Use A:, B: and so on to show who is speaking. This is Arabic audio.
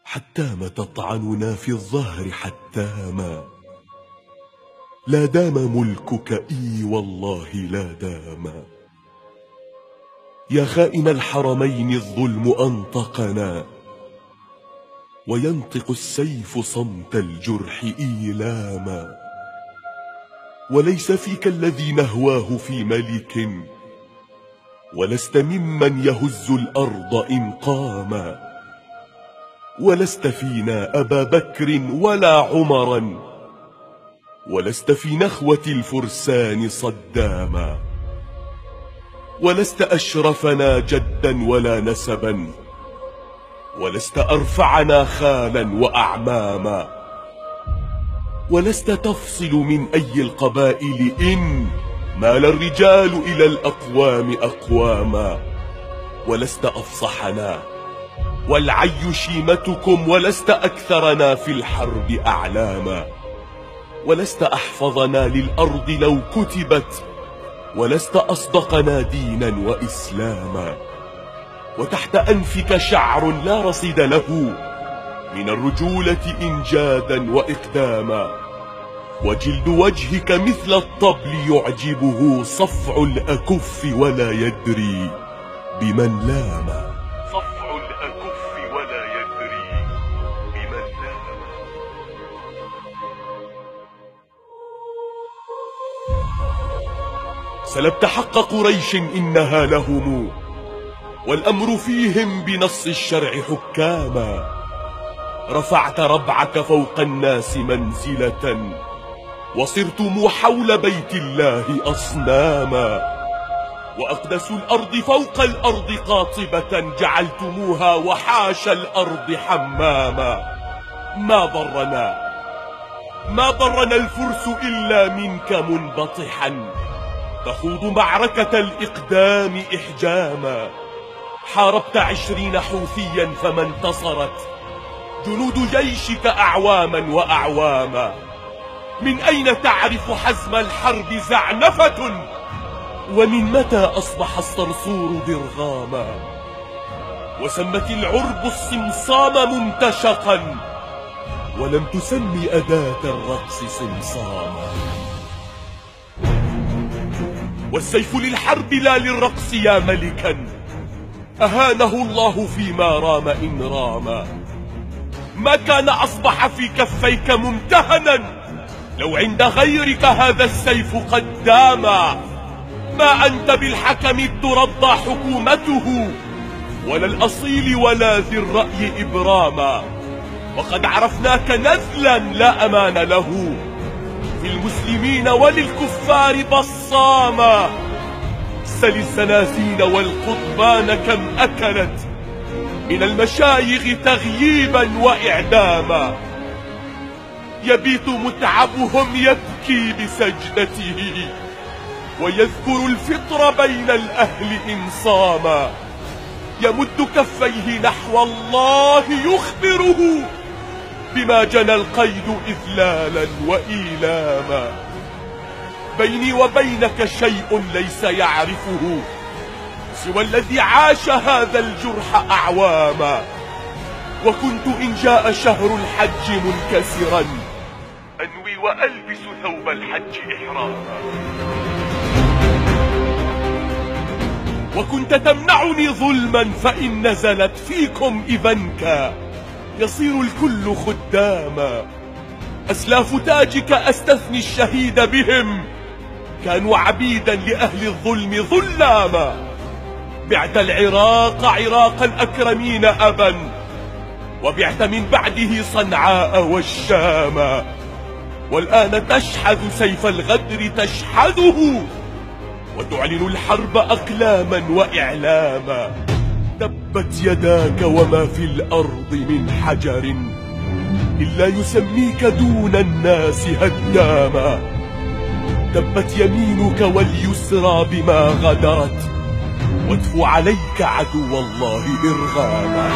A: حتام تطعننا في الظهر حتاما. لا دام ملكك إي والله لا دام. يا خائن الحرمين الظلم أنطقنا، وينطق السيف صمت الجرح إيلاما. وليس فيك الذي نهواه في ملك، ولست ممن يهز الأرض إن قاما. ولست فينا أبا بكر ولا عمرا، ولست في نخوة الفرسان صداما. ولست أشرفنا جدا ولا نسبا، ولست أرفعنا خالا وأعماما. ولست تفصل من أي القبائل إن مال الرجال إلى الأقوام أقواما. ولست أفصحنا والعي شيمتكم، ولست أكثرنا في الحرب أعلاما. ولست أحفظنا للأرض لو كتبت، ولست أصدقنا دينا وإسلاما. وتحت أنفك شعر لا رصيد له من الرجولة إنجادا وإقداما. وجلد وجهك مثل الطبل يعجبه صفع الأكف ولا يدري بمن لاما. صفع الأكف ولا يدري بمن لاما. سلبت حق قريش إنها لهم، والأمر فيهم بنص الشرع حكاما. رفعت ربعك فوق الناس منزلة، وصرتم حول بيت الله أصناما. وأقدس الأرض فوق الأرض قاطبة جعلتموها وحاش الأرض حماما. ما ضرنا الفرس إلا منك منبطحا، تخوض معركة الإقدام إحجاما. حاربت 20 حوثيا فما انتصرت جنود جيشك أعواما وأعواما. من أين تعرف حزم الحرب زعنفة، ومن متى أصبح الصرصور ضرغاما. وسمت العرب الصمصام ممتشقا، ولم تسم أداة الرقص صمصاما. والسيف للحرب لا للرقص يا ملكا، أهانه الله فيما رام إن راما. ما كان أصبح في كفيك ممتهنا، لو عند غيرك هذا السيف قد داما. ما أنت بالحكم ترضى حكومته، ولا الأصيل ولا ذي الرأي إبراما. وقد عرفناك نذلا لا أمان له، في المسلمين وللكفار بصاما. سل الزنازين والقضبان كم أكلت من المشايخ تغييبا وإعداما. يبيت متعبهم يبكي بسجدته، ويذكر الفطر بين الأهل إن صاما. يمد كفيه نحو الله يخبره بما جنى القيد إذلالا وإيلاما. بيني وبينك شيء ليس يعرفه سوى الذي عاش هذا الجرح أعواما. وكنت إن جاء شهر الحج منكسرا أنوي وألبس ثوب الحج إحراما. وكنت تمنعني ظلما، فإن نزلت فيكم إذنك يصير الكل خداما. أسلاف تاجك أستثني الشهيد بهم، كانوا عبيدا لأهل الظلم ظلاما. بعت العراق عراق الأكرمين أبا، وبعت من بعده صنعاء والشاما. والآن تشحذ سيف الغدر تشحذه، وتعلن الحرب أقلاما وإعلاما. تبت يداك وما في الأرض من حجر إلا يسميك دون الناس هداما. تبت يمينك واليسرى بما غدرت، واتف عليك عدو الله إرغاما.